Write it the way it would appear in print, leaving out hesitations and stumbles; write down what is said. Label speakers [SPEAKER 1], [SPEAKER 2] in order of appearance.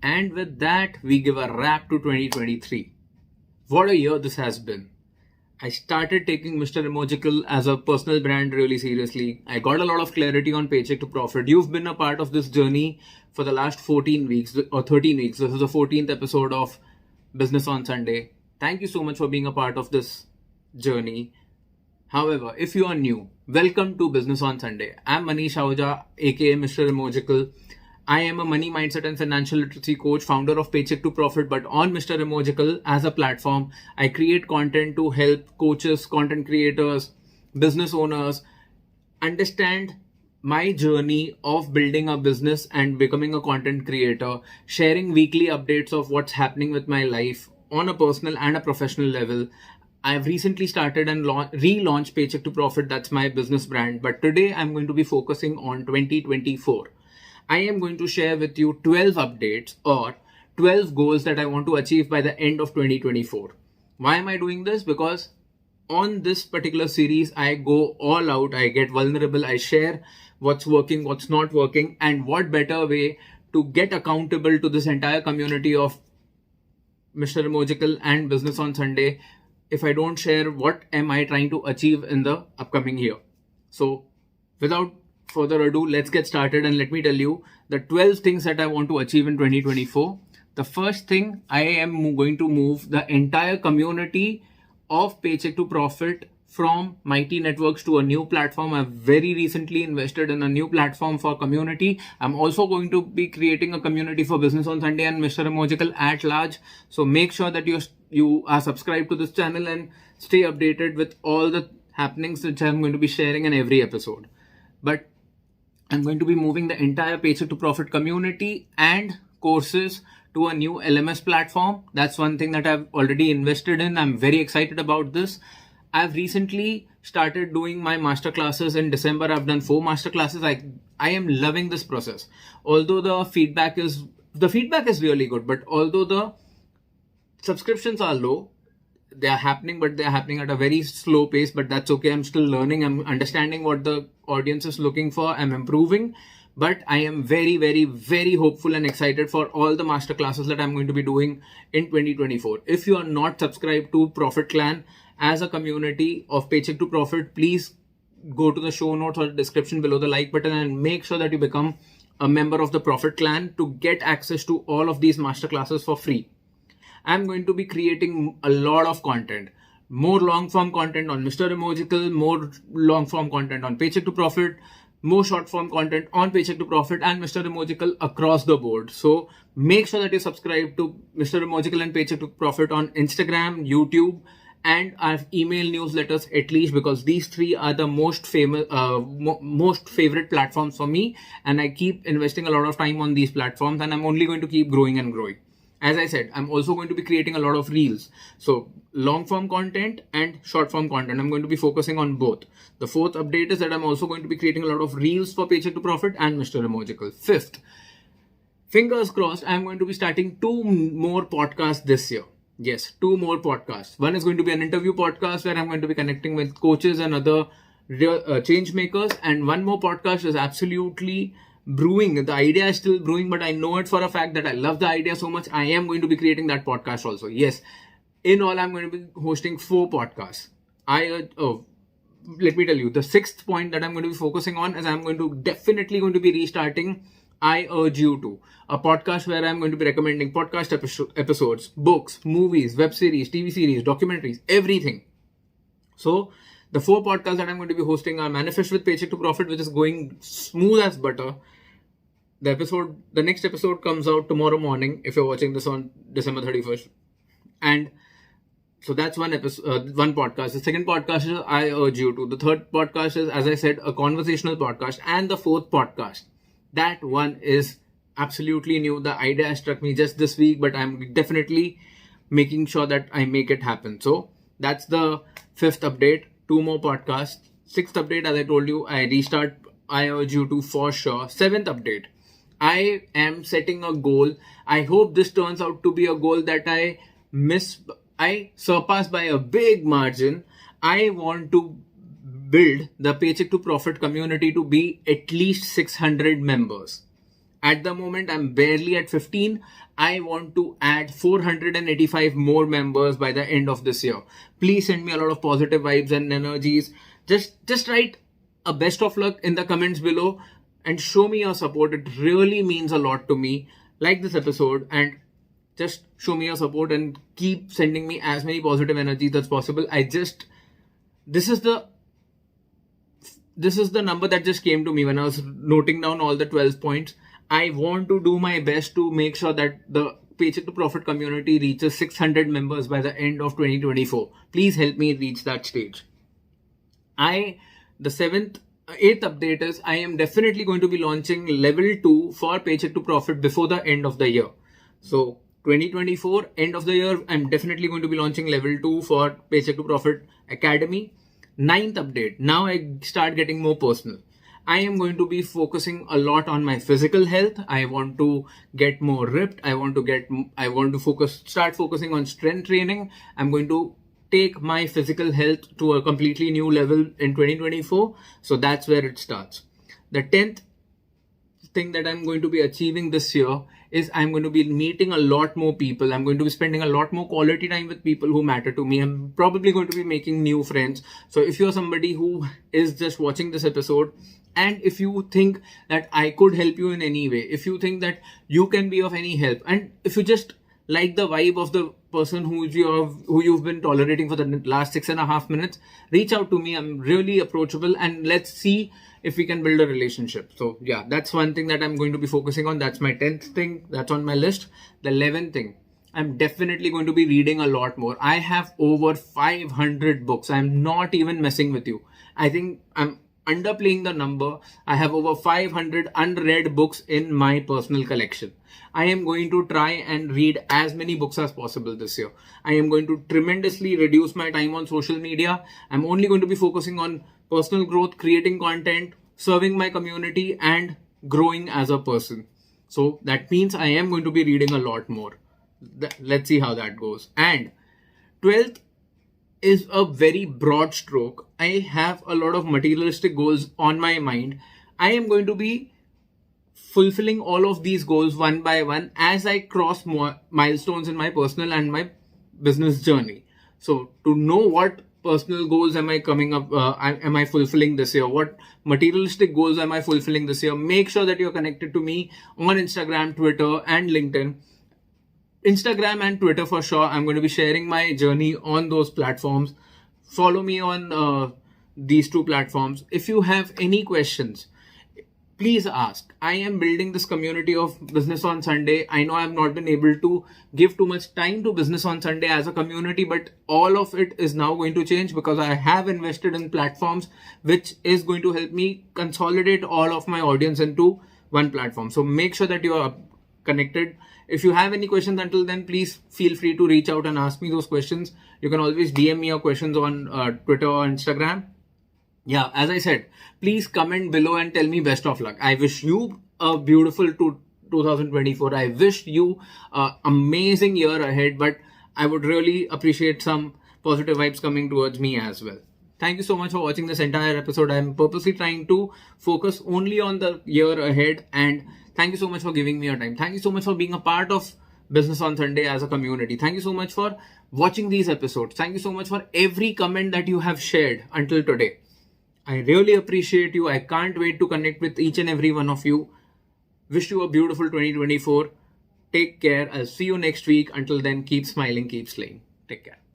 [SPEAKER 1] And with that, we give a wrap to 2023. What a year this has been. I started taking Mr. Emojical as a personal brand really seriously. I got a lot of clarity on paycheck to profit. You've been a part of this journey for the last 14 weeks or 13 weeks. This is the 14th episode of Business on Sunday. Thank you so much for being a part of this journey. However, if you are new, welcome to Business on Sunday. I'm Manish Ahuja, aka Mr. Emojical. I am a money mindset and financial literacy coach, founder of Paycheck to Profit. But on Mr. Emojical as a platform, I create content to help coaches, content creators, business owners understand my journey of building a business and becoming a content creator, sharing weekly updates of what's happening with my life on a personal and a professional level. I've recently started and relaunched Paycheck to Profit. That's my business brand. But today I'm going to be focusing on 2024. I am going to share with you 12 updates or 12 goals that I want to achieve by the end of 2024. Why am I doing this? Because on this particular series, I go all out, I get vulnerable, I share what's working, what's not working, and what better way to get accountable to this entire community of Mr. Emojical and Business on Sunday if I don't share what am I trying to achieve in the upcoming year. So without further ado, let's get started and let me tell you the 12 things that I want to achieve in 2024. The first thing, I am going to move the entire community of Paycheck to Profit from Mighty Networks to a new platform. I've very recently invested in a new platform for community. I'm also going to be creating a community for Business on Sunday and Mr. Emojical at large. So make sure that you are subscribed to this channel and stay updated with all the happenings which I'm going to be sharing in every episode. But I'm going to be moving the entire Paycheck to Profit community and courses to a new LMS platform. That's one thing that I've already invested in. I'm very excited about this. I've recently started doing my masterclasses in December. I've done 4 masterclasses. I am loving this process. Although the feedback is really good, but although the subscriptions are low, they are happening, but they are happening at a very slow pace, but that's okay. I'm still learning. I'm understanding what the audience is looking for. I'm improving, but I am very, very, very hopeful and excited for all the master classes that I'm going to be doing in 2024. If you are not subscribed to Profit Clan as a community of Paycheck to Profit, please go to the show notes or the description below the like button and make sure that you become a member of the Profit Clan to get access to all of these master classes for free. I'm going to be creating a lot of content, more long form content on Mr. Emojical, more long form content on Paycheck to Profit, more short form content on Paycheck to Profit and Mr. Emojical across the board. So make sure that you subscribe to Mr. Emojical and Paycheck to Profit on Instagram, YouTube, and our email newsletters at least, because these 3 are the most famous, most favorite platforms for me, and I keep investing a lot of time on these platforms, and I'm only going to keep growing and growing. As I said, I'm also going to be creating a lot of reels. So long form content and short form content. I'm going to be focusing on both. The 4th update is that I'm also going to be creating a lot of reels for Paycheck to Profit and Mr. Emojical. 5th, fingers crossed, I'm going to be starting 2 more podcasts this year. Yes, 2 more podcasts. One is going to be an interview podcast where I'm going to be connecting with coaches and other change makers. And one more podcast is absolutely brewing. The idea is still brewing, but I know it for a fact that I love the idea so much. I am going to be creating that podcast also. Yes, in all, I'm going to be hosting 4 podcasts. Let me tell you, the 6th point that I'm going to be focusing on is I'm definitely going to be restarting I Urge You To, a podcast where I'm going to be recommending podcast episodes, books, movies, web series, TV series, documentaries, everything. So the 4 podcasts that I'm going to be hosting are Manifest with Paycheck to Profit, which is going smooth as butter. The next episode comes out tomorrow morning if you're watching this on December 31st. And so that's one episode, one podcast. The 2nd podcast is I Urge You To. The 3rd podcast is, as I said, a conversational podcast. And the 4th podcast, that one is absolutely new. The idea struck me just this week, but I'm definitely making sure that I make it happen. So that's the 5th update. 2 more podcasts. 6th update, as I told you, I restart I Urge You To for sure. 7th update, I am setting a goal. I hope this turns out to be a goal that I surpass by a big margin. I want to build the Paycheck to Profit community to be at least 600 members. At the moment, I'm barely at 15. I want to add 485 more members by the end of this year. Please send me a lot of positive vibes and energies. Just write a best of luck in the comments below and show me your support. It really means a lot to me. Like this episode and just show me your support and keep sending me as many positive energies as possible. This is the number that just came to me when I was noting down all the 12 points. I want to do my best to make sure that the Paycheck to Profit community reaches 600 members by the end of 2024. Please help me reach that stage. The eighth update is I am definitely going to be launching level 2 for Paycheck to Profit before the end of the year. So 2024, end of the year, I'm definitely going to be launching level 2 for Paycheck to Profit Academy. Ninth update. Now I start getting more personal. I am going to be focusing a lot on my physical health. I want to get more ripped. I want to start focusing on strength training. I'm going to take my physical health to a completely new level in 2024. So that's where it starts. The 10th thing that I'm going to be achieving this year is I'm going to be meeting a lot more people. I'm going to be spending a lot more quality time with people who matter to me. I'm probably going to be making new friends. So if you're somebody who is just watching this episode, and if you think that I could help you in any way, if you think that you can be of any help, and if you just like the vibe of the person who you've been tolerating for the last 6.5 minutes, reach out to me. I'm really approachable, and let's see if we can build a relationship. So yeah, that's one thing that I'm going to be focusing on. That's my 10th thing that's on my list. The 11th thing, I'm definitely going to be reading a lot more. I have over 500 books. I'm not even messing with you. I think I'm underplaying the number. I have over 500 unread books in my personal collection. I am going to try and read as many books as possible this year. I am going to tremendously reduce my time on social media. I'm only going to be focusing on personal growth, creating content, serving my community, and growing as a person. So that means I am going to be reading a lot more. Let's see how that goes. And 12th is a very broad stroke. I have a lot of materialistic goals on my mind. I am going to be fulfilling all of these goals one by one as I cross more milestones in my personal and my business journey. So to know what personal goals am I fulfilling this year, what materialistic goals am I fulfilling this year, make sure that you're connected to me on Instagram, Twitter, and LinkedIn. Instagram and Twitter for sure. I'm going to be sharing my journey on those platforms. Follow me on these two platforms. If you have any questions, please ask. I am building this community of Business on Sunday. I know I've not been able to give too much time to Business on Sunday as a community, but all of it is now going to change because I have invested in platforms which is going to help me consolidate all of my audience into one platform. So make sure that you are connected. If you have any questions until then, please feel free to reach out and ask me those questions. You can always DM me your questions on Twitter or Instagram. Yeah, as I said, please comment below and tell me best of luck. I wish you a beautiful 2024. I wish you an amazing year ahead, but I would really appreciate some positive vibes coming towards me as well. Thank you so much for watching this entire episode. I'm purposely trying to focus only on the year ahead, and thank you so much for giving me your time. Thank you so much for being a part of Business on Sunday as a community. Thank you so much for watching these episodes. Thank you so much for every comment that you have shared until today. I really appreciate you. I can't wait to connect with each and every one of you. Wish you a beautiful 2024. Take care. I'll see you next week. Until then, keep smiling, keep slaying. Take care.